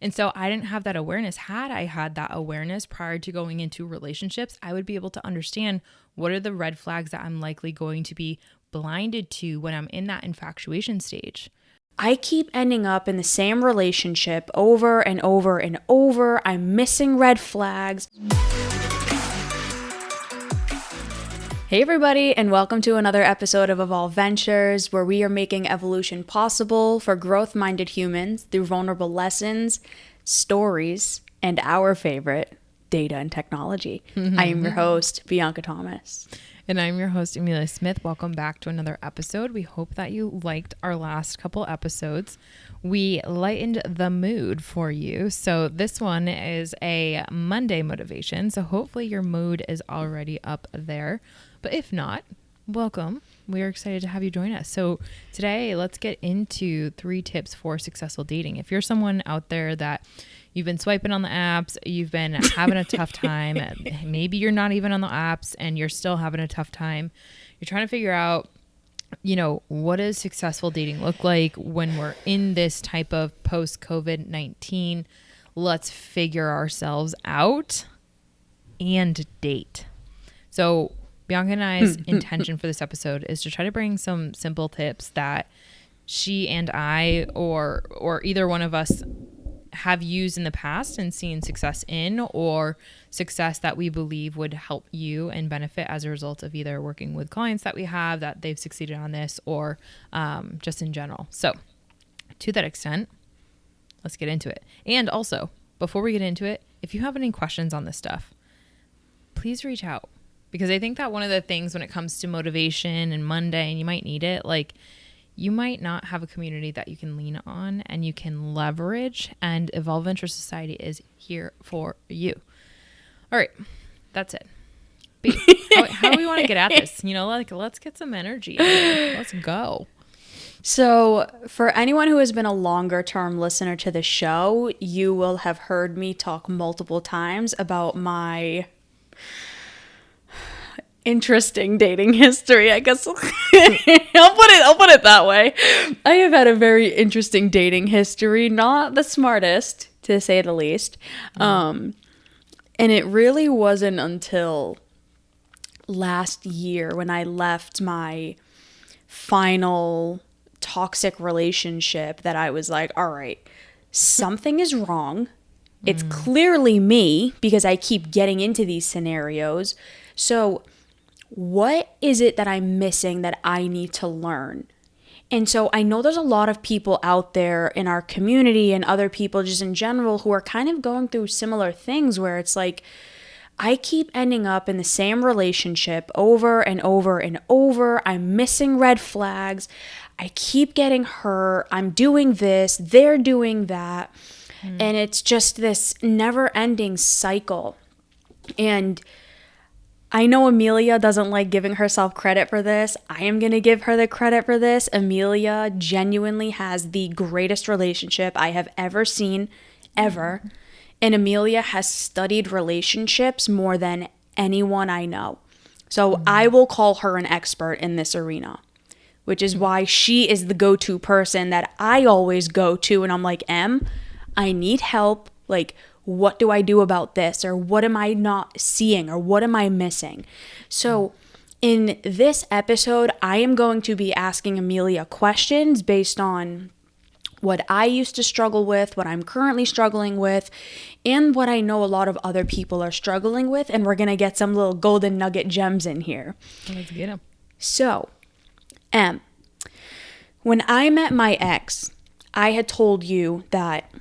And so I didn't have that awareness. Had I had that awareness prior to going into relationships, I would be able to understand what are the red flags that I'm likely going to be blinded to when I'm in that infatuation stage. I keep ending up in the same relationship over and over and over. I'm missing red flags. Hey everybody, and welcome to another episode of Evolve Ventures, where we are making evolution possible for growth-minded humans through vulnerable lessons, stories, and our favorite, data and technology. I am your host, Bianca Thomas. And I'm your host, Emilia Smith. Welcome back to another episode. We hope that you liked our last couple episodes. We lightened the mood for you. So this one is a Monday motivation. So hopefully your mood is already up there. But if not, welcome. We are excited to have you join us. So today, let's get into 3 tips for successful dating. If you're someone out there that you've been swiping on the apps, you've been having a tough time, maybe you're not even on the apps and you're still having a tough time, you're trying to figure out, what does successful dating look like when we're in this type of post-COVID-19? Let's figure ourselves out and date. So Bianca and I's intention for this episode is to try to bring some simple tips that she and I or either one of us have used in the past and seen success in, or success that we believe would help you and benefit as a result of either working with clients that we have that they've succeeded on this, or just in general. So to that extent, let's get into it. And also, before we get into it, if you have any questions on this stuff, please reach out. Because I think that one of the things when it comes to motivation and Monday, and you might need it, like you might not have a community that you can lean on and you can leverage, and Evolve Venture Society is here for you. All right, that's it. B, how do we want to get at this? Let's get some energy in here. Let's go. So for anyone who has been a longer term listener to the show, you will have heard me talk multiple times about my interesting dating history, I guess. I'll put it that way. I have had a very interesting dating history, not the smartest, to say the least. And it really wasn't until last year when I left my final toxic relationship that I was like, all right, something is wrong. It's clearly me because I keep getting into these scenarios. So what is it that I'm missing that I need to learn? And so I know there's a lot of people out there in our community and other people just in general who are kind of going through similar things where it's like, I keep ending up in the same relationship over and over and over. I'm missing red flags. I keep getting hurt. I'm doing this. They're doing that. And it's just this never-ending cycle. And I know Emilia doesn't like giving herself credit for this. I am going to give her the credit for this. Emilia genuinely has the greatest relationship I have ever seen, ever. And Emilia has studied relationships more than anyone I know. So I will call her an expert in this arena, which is why she is the go-to person that I always go to. And I'm like, I need help. Like, what do I do about this? Or what am I not seeing? Or what am I missing? So in this episode, I am going to be asking Emilia questions based on what I used to struggle with, what I'm currently struggling with, and what I know a lot of other people are struggling with. And we're going to get some little golden nugget gems in here. Let's get them. So, when I met my ex, I had told you that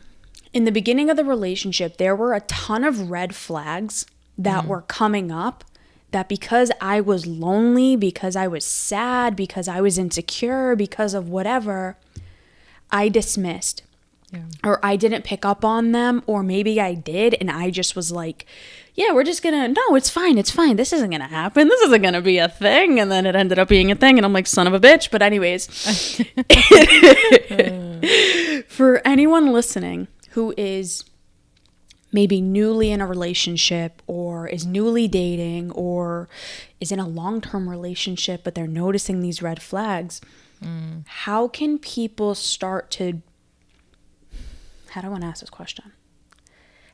in the beginning of the relationship, there were a ton of red flags that were coming up that because I was lonely, because I was sad, because I was insecure, because of whatever, I dismissed. Yeah. Or I didn't pick up on them, or maybe I did, and I just was like, yeah, we're just gonna, no, it's fine, this isn't gonna happen, this isn't gonna be a thing, and then it ended up being a thing, and I'm like, son of a bitch. But anyways, for anyone listening who is maybe newly in a relationship, or is newly dating, or is in a long-term relationship, but they're noticing these red flags, how can people start to how do I want to ask this question?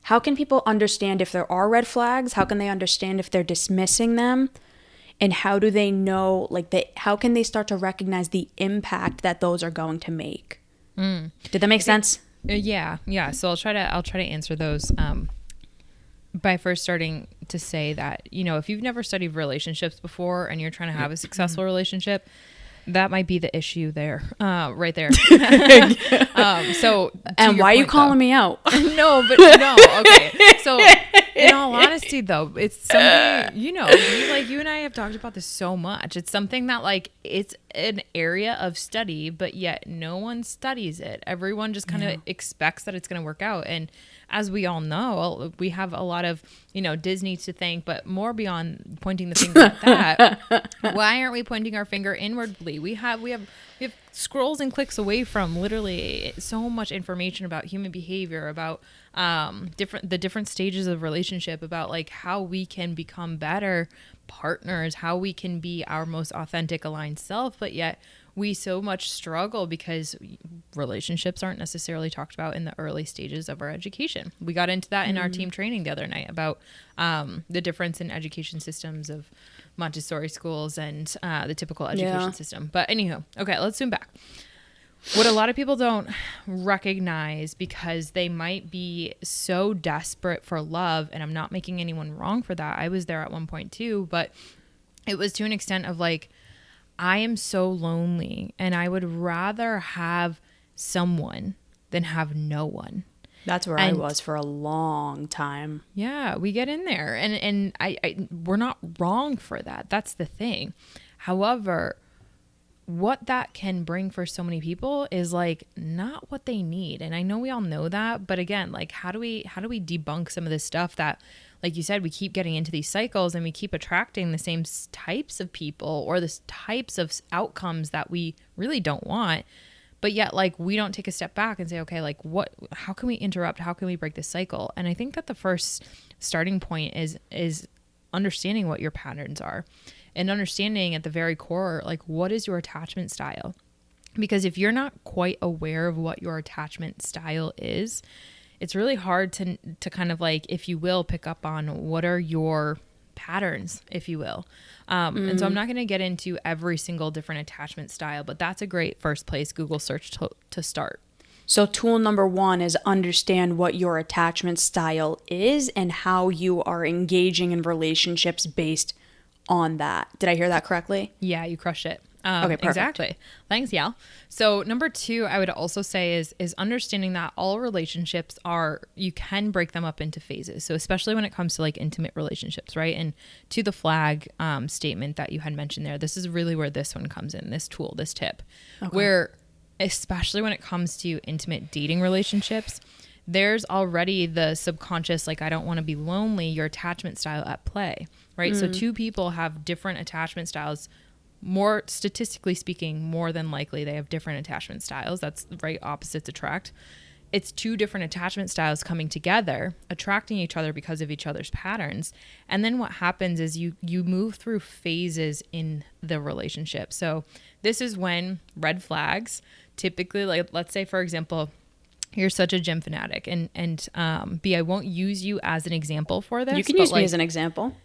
How can people understand if there are red flags? How can they understand if they're dismissing them? And how do they know, like, how can they start to recognize the impact that those are going to make? Did that make sense? Yeah. So I'll try to answer those by first starting to say that, you know, if you've never studied relationships before and you're trying to have a successful relationship, that might be the issue there, right there. So, and why are you calling me out? No. Okay. So, in all honesty, though, it's something, you know, you and I have talked about this so much. It's something that, like, it's an area of study, but yet no one studies it. Everyone just kind of expects that it's going to work out. And as we all know, we have a lot of, you know, Disney to thank, but more beyond pointing the finger at that. Why aren't we pointing our finger inwardly? We have scrolls and clicks away from literally so much information about human behavior, about the different stages of relationship, about like how we can become better partners, how we can be our most authentic aligned self, but yet we so much struggle because relationships aren't necessarily talked about in the early stages of our education. We got into that in our team training the other night about the difference in education systems of Montessori schools and the typical education system. But anywho, okay, let's zoom back. What a lot of people don't recognize, because they might be so desperate for love, and I'm not making anyone wrong for that. I was there at one point too, but it was to an extent of like, I am so lonely and I would rather have someone than have no one. That's where I was for a long time. Yeah, we get in there, and I we're not wrong for that. That's the thing. However, what that can bring for so many people is like not what they need. And I know we all know that, but again, like how do we debunk some of this stuff that, like you said, we keep getting into these cycles and we keep attracting the same types of people or the types of outcomes that we really don't want. But yet, like, we don't take a step back and say, okay, like how can we interrupt? How can we break this cycle? And I think that the first starting point is understanding what your patterns are and understanding at the very core, like, what is your attachment style? Because if you're not quite aware of what your attachment style is, it's really hard to kind of like, if you will, pick up on what are your patterns, if you will. And so I'm not going to get into every single different attachment style, but that's a great first place Google search to start. So tool number 1 is understand what your attachment style is and how you are engaging in relationships based on that. Did I hear that correctly? Yeah, you crushed it. Okay, perfect. Exactly. Thanks, Yal. So number 2, I would also say is understanding that all relationships you can break them up into phases. So especially when it comes to like intimate relationships, right? And to the flag statement that you had mentioned there, this is really where this one comes in, this tool, this tip, where especially when it comes to intimate dating relationships, there's already the subconscious, like, I don't want to be lonely, your attachment style at play, right? So two people have different attachment styles. More statistically speaking, more than likely they have different attachment styles. That's right, opposites attract. It's two different attachment styles coming together, attracting each other because of each other's patterns. And then what happens is you move through phases in the relationship. So this is when red flags, typically, like, let's say, for example, you're such a gym fanatic, and B, I won't use you as an example for this. You can use me as an example.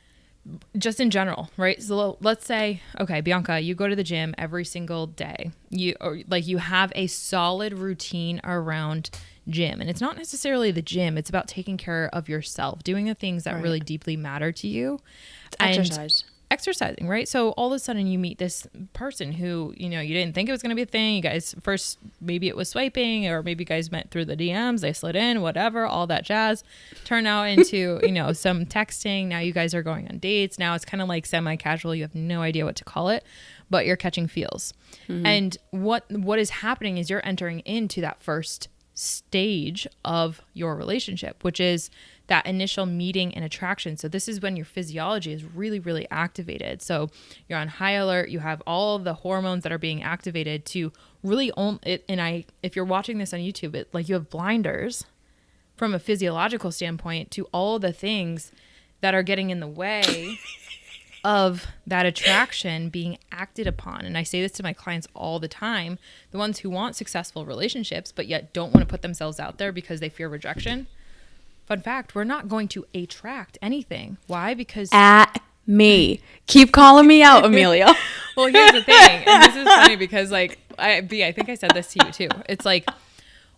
Just in general, right? So let's say, okay, Bianca, you go to the gym every single day. You have a solid routine around gym, and it's not necessarily the gym. It's about taking care of yourself, doing the things that really deeply matter to you. Exercising, right? So all of a sudden you meet this person who, you didn't think it was going to be a thing. You guys first, maybe it was swiping, or maybe you guys met through the DMs, they slid in, whatever, all that jazz, turned out into, some texting. Now you guys are going on dates. Now it's kind of like semi-casual. You have no idea what to call it, but you're catching feels. And what is happening is you're entering into that first stage of your relationship, which is that initial meeting and attraction. So this is when your physiology is really, really activated. So you're on high alert. You have all of the hormones that are being activated to really own it. And if you're watching this on YouTube, you have blinders from a physiological standpoint to all the things that are getting in the way of that attraction being acted upon. And I say this to my clients all the time, the ones who want successful relationships, but yet don't want to put themselves out there because they fear rejection. Fun fact, we're not going to attract anything. Why? Because At me. Keep calling me out, Emilia. well, here's the thing. And this is funny because like, I think I said this to you too. It's like,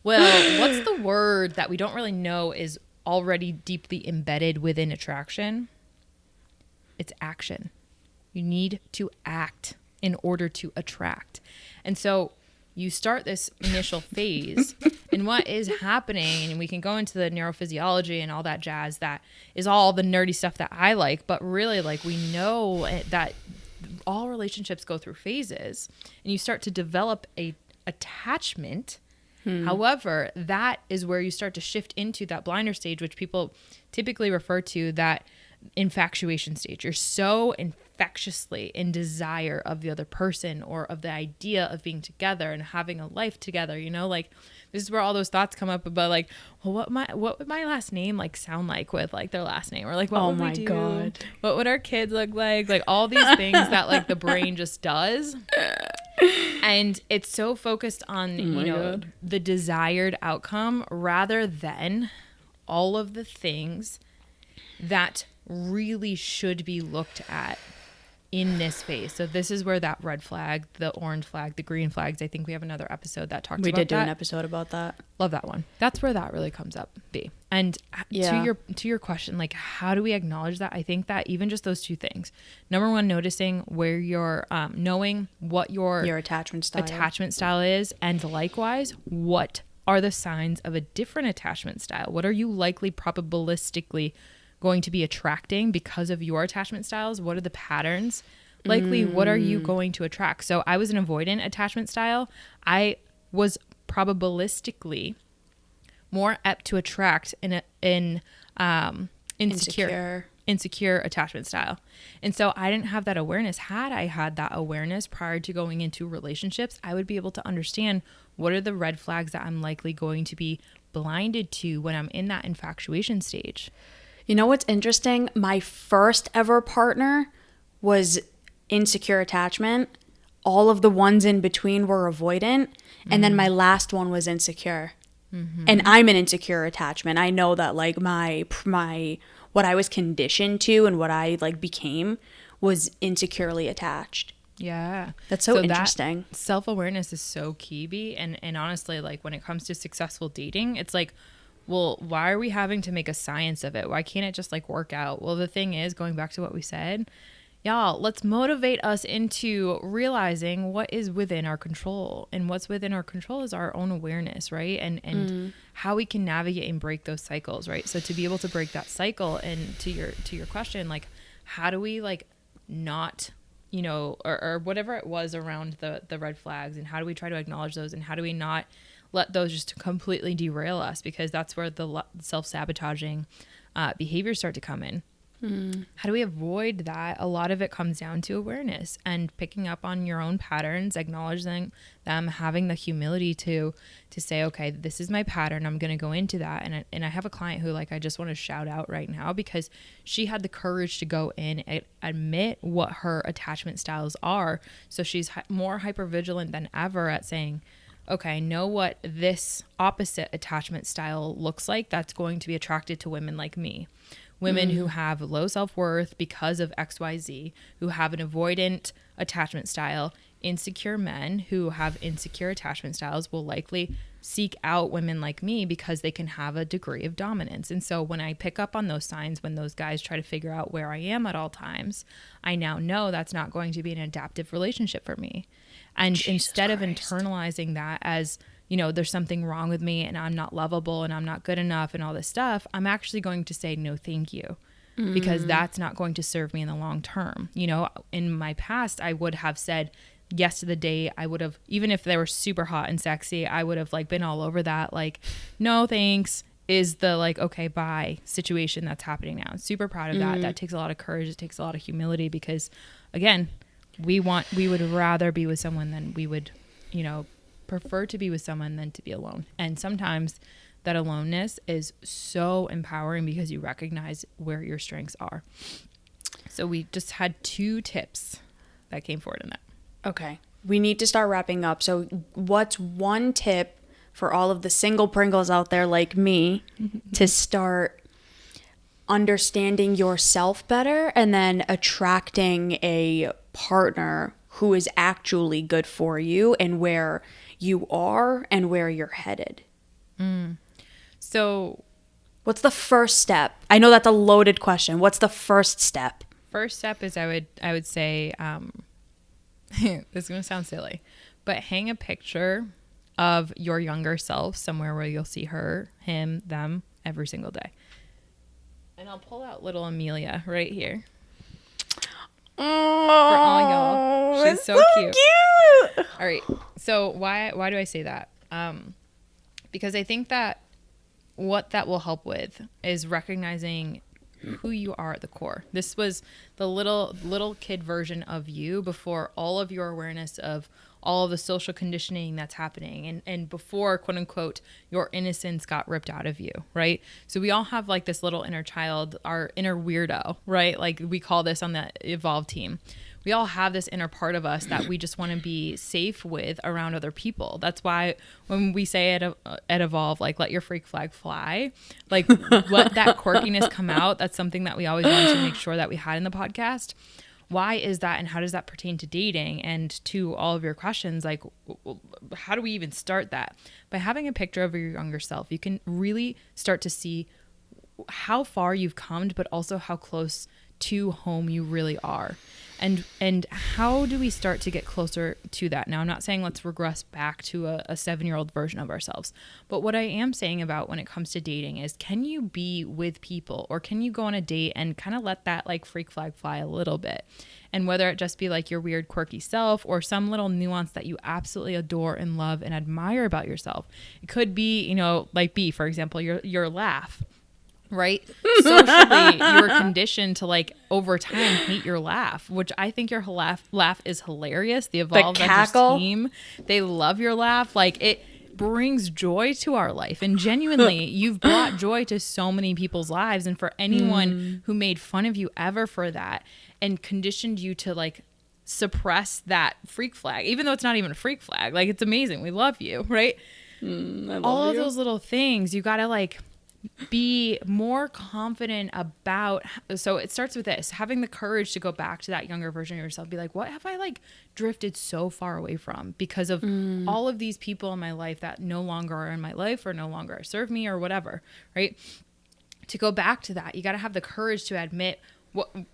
well, what's the word that we don't really know is already deeply embedded within attraction? It's action. You need to act in order to attract. And so you start this initial phase, and what is happening, and we can go into the neurophysiology and all that jazz, that is all the nerdy stuff that I like, but really, like, we know that all relationships go through phases, and you start to develop a attachment. However, that is where you start to shift into that blinder stage, which people typically refer to that infatuation stage. You're so infectiously in desire of the other person or of the idea of being together and having a life together, you know, like this is where all those thoughts come up about like, well, what would my last name like sound like with like their last name, or like what would we do? God. What would our kids look like all these things that like the brain just does. And it's so focused on the desired outcome rather than all of the things that really should be looked at in this phase. So this is where that red flag, the orange flag, the green flags, I think we have another episode that talks about that. We did do an episode about that. Love that one. That's where that really comes up, B. And to your question, like, how do we acknowledge that? I think that even just those two things. Number one, noticing where you're knowing what your attachment style is, and likewise, what are the signs of a different attachment style? What are you likely probabilistically going to be attracting because of your attachment styles? What are the patterns? Likely, what are you going to attract? So I was an avoidant attachment style. I was probabilistically more apt to attract in insecure attachment style. And so I didn't have that awareness. Had I had that awareness prior to going into relationships, I would be able to understand what are the red flags that I'm likely going to be blinded to when I'm in that infatuation stage. You know what's interesting? My first ever partner was insecure attachment. All of the ones in between were avoidant. And then my last one was insecure. Mm-hmm. And I'm an insecure attachment. I know that like my what I was conditioned to and what I like became was insecurely attached. Yeah. That's so interesting. That self-awareness is so key, B. And honestly, like when it comes to successful dating, it's like, well, why are we having to make a science of it? Why can't it just like work out? Well, the thing is, going back to what we said, y'all, let's motivate us into realizing what is within our control. And what's within our control is our own awareness, right? And how we can navigate and break those cycles, right? So to be able to break that cycle, and to your question, like, how do we like not, you know, or whatever it was around the red flags, and how do we try to acknowledge those, and how do we not let those just completely derail us, because that's where the self-sabotaging behaviors start to come in. How do we avoid that? A lot of it comes down to awareness and picking up on your own patterns, acknowledging them, having the humility to say, okay, this is my pattern. I'm going to go into that. And I have a client who, like, I just want to shout out right now, because she had the courage to go in and admit what her attachment styles are. So she's more hypervigilant than ever at saying, okay, I know what this opposite attachment style looks like that's going to be attracted to women like me. Women who have low self-worth because of XYZ, who have an avoidant attachment style. Insecure men who have insecure attachment styles will likely seek out women like me because they can have a degree of dominance. And so when I pick up on those signs, when those guys try to figure out where I am at all times, I now know that's not going to be an adaptive relationship for me. And instead of internalizing that as, you know, there's something wrong with me and I'm not lovable and I'm not good enough and all this stuff, I'm actually going to say no thank you, because that's not going to serve me in the long term. You know, in my past, I would have said yes to the date. I would have, even if they were super hot and sexy, I would have like been all over that, like, no thanks is the like, okay, bye situation that's happening now. I'm super proud of that. That takes a lot of courage. It takes a lot of humility, because again, we would rather be with someone than we would, you know, prefer to be with someone than to be alone. And sometimes that aloneness is so empowering because you recognize where your strengths are. So we just had 2 tips that came forward in that. Okay. We need to start wrapping up. So what's one tip for all of the single Pringles out there like me to start understanding yourself better and then attracting a partner who is actually good for you and where you are and where you're headed? So what's the first step? I know that's a loaded question. What's the first step? first step is I would say, this is going to sound silly, but hang a picture of your younger self somewhere where you'll see her, him, them every single day. And I'll pull out little Emilia right here. For all y'all. She's so cute. All right. So why do I say that? Because I think that what that will help with is recognizing who you are at the core. This was the little kid version of you before all of your awareness of all of the social conditioning that's happening and before, quote unquote, your innocence got ripped out of you, right? So we all have like this little inner child, our inner weirdo, right? Like we call this on the Evolve team. We all have this inner part of us that we just want to be safe with around other people. That's why when we say at Evolve, like, let your freak flag fly, like let that quirkiness come out. That's something that we always wanted to make sure that we had in the podcast. Why is that, and how does that pertain to dating? And to all of your questions, like, how do we even start that? By having a picture of your younger self, you can really start to see how far you've come, but also how close to home you really are. And how do we start to get closer to that? Now, I'm not saying let's regress back to a 7-year-old version of ourselves. But what I am saying about when it comes to dating is, can you be with people, or can you go on a date and kind of let that like freak flag fly a little bit? And whether it just be like your weird quirky self or some little nuance that you absolutely adore and love and admire about yourself. It could be, like B, for example, your laugh. Right? Socially, you were conditioned to like over time hate your laugh, which I think your laugh is hilarious. The Evolve Ventures team, they love your laugh. Like it brings joy to our life. And genuinely, you've brought joy to so many people's lives. And for anyone who made fun of you ever for that and conditioned you to like suppress that freak flag, even though it's not even a freak flag, like it's amazing. We love you, right? All of those little things, you got to like be more confident about. So it starts with this, having the courage to go back to that younger version of yourself. Be like, what have I like drifted so far away from because of all of these people in my life that no longer are in my life or no longer serve me or whatever, right? To go back to that, you got to have the courage to admit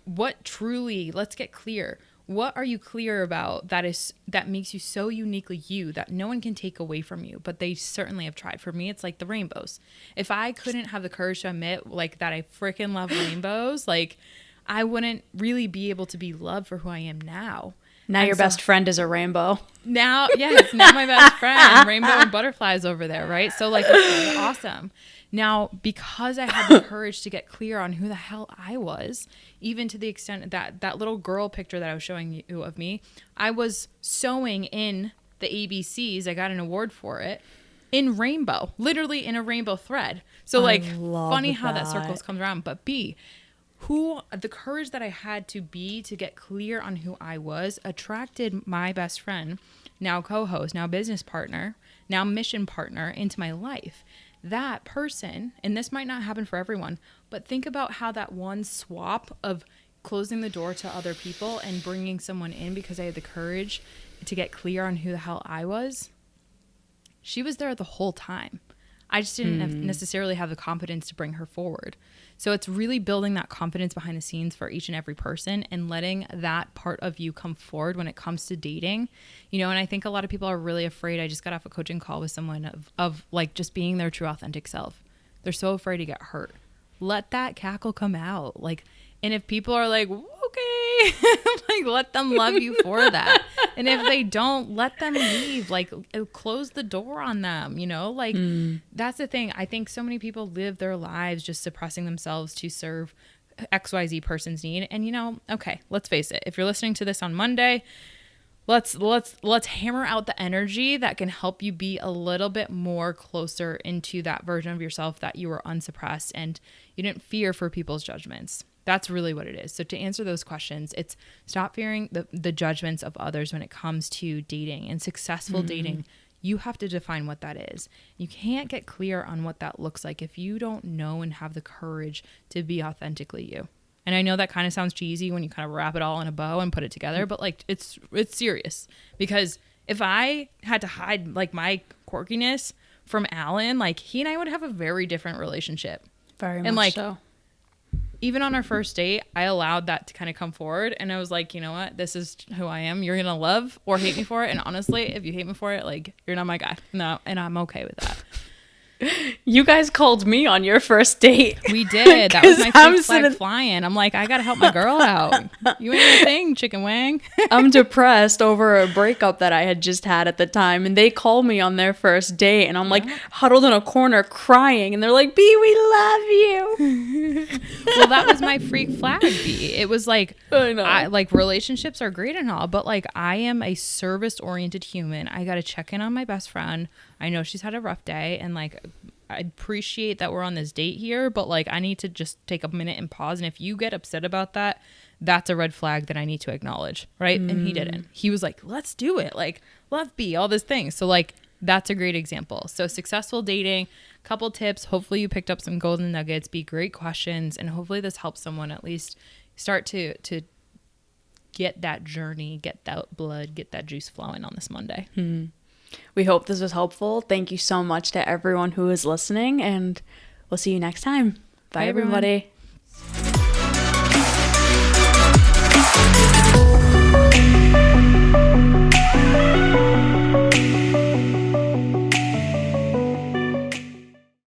what truly, let's get clear. What are you clear about that makes you so uniquely you that no one can take away from you? But they certainly have tried. For me, it's like the rainbows. If I couldn't have the courage to admit like that I freaking love rainbows, like I wouldn't really be able to be loved for who I am now. Now your best friend is a rainbow. Now, yes, now my best friend, rainbow and butterflies over there, right? So like, okay, awesome. Now, because I had the courage to get clear on who the hell I was, even to the extent that little girl picture that I was showing you of me, I was sewing in the ABCs. I got an award for it in rainbow, literally in a rainbow thread. So like, funny how that circles comes around. But B, the courage that I had to be to get clear on who I was attracted my best friend, now co-host, now business partner, now mission partner into my life. That person, and this might not happen for everyone, but think about how that one swap of closing the door to other people and bringing someone in because I had the courage to get clear on who the hell I was. She was there the whole time. I just didn't necessarily have the confidence to bring her forward. So it's really building that confidence behind the scenes for each and every person and letting that part of you come forward when it comes to dating. And I think a lot of people are really afraid. I just got off a coaching call with someone of like just being their true authentic self. They're so afraid to get hurt. Let that cackle come out. Like, and if people are like, okay, like let them love you for that. And if they don't, let them leave. Like close the door on them, like that's the thing. I think so many people live their lives just suppressing themselves to serve XYZ person's need. And okay, let's face it. If you're listening to this on Monday, let's hammer out the energy that can help you be a little bit more closer into that version of yourself that you were unsuppressed and you didn't fear for people's judgments. That's really what it is. So to answer those questions, it's stop fearing the judgments of others when it comes to dating and successful dating. You have to define what that is. You can't get clear on what that looks like if you don't know and have the courage to be authentically you. And I know that kind of sounds cheesy when you kind of wrap it all in a bow and put it together, but like it's serious. Because if I had to hide like my quirkiness from Alan, like he and I would have a very different relationship. Very and much like, so. Even on our first date, I allowed that to kind of come forward. And I was like, you know what? This is who I am. You're going to love or hate me for it. And honestly, if you hate me for it, like, you're not my guy. No. And I'm okay with that. You guys called me on your first date. We did. That was my 'Cause freak flag flying. I'm like, I got to help my girl out. You ain't a thing, chicken wang. I'm depressed over a breakup that I had just had at the time. And they called me on their first date. And I'm like huddled in a corner crying. And they're like, B, we love you. Well, that was my freak flag, B. It was like, I know. Like relationships are great and all, but like I am a service-oriented human. I got to check in on my best friend. I know she's had a rough day, and like I appreciate that we're on this date here, but like I need to just take a minute and pause. And if you get upset about that, that's a red flag that I need to acknowledge, right? And he didn't. He was like, let's do it. Like, love B, all these things. So like that's a great example. So successful dating, couple tips. Hopefully you picked up some golden nuggets, be great questions, and hopefully this helps someone at least start to get that journey, get that blood, get that juice flowing on this Monday. We hope this was helpful. Thank you so much to everyone who is listening, and we'll see you next time. Bye, Bye, everyone. everybody.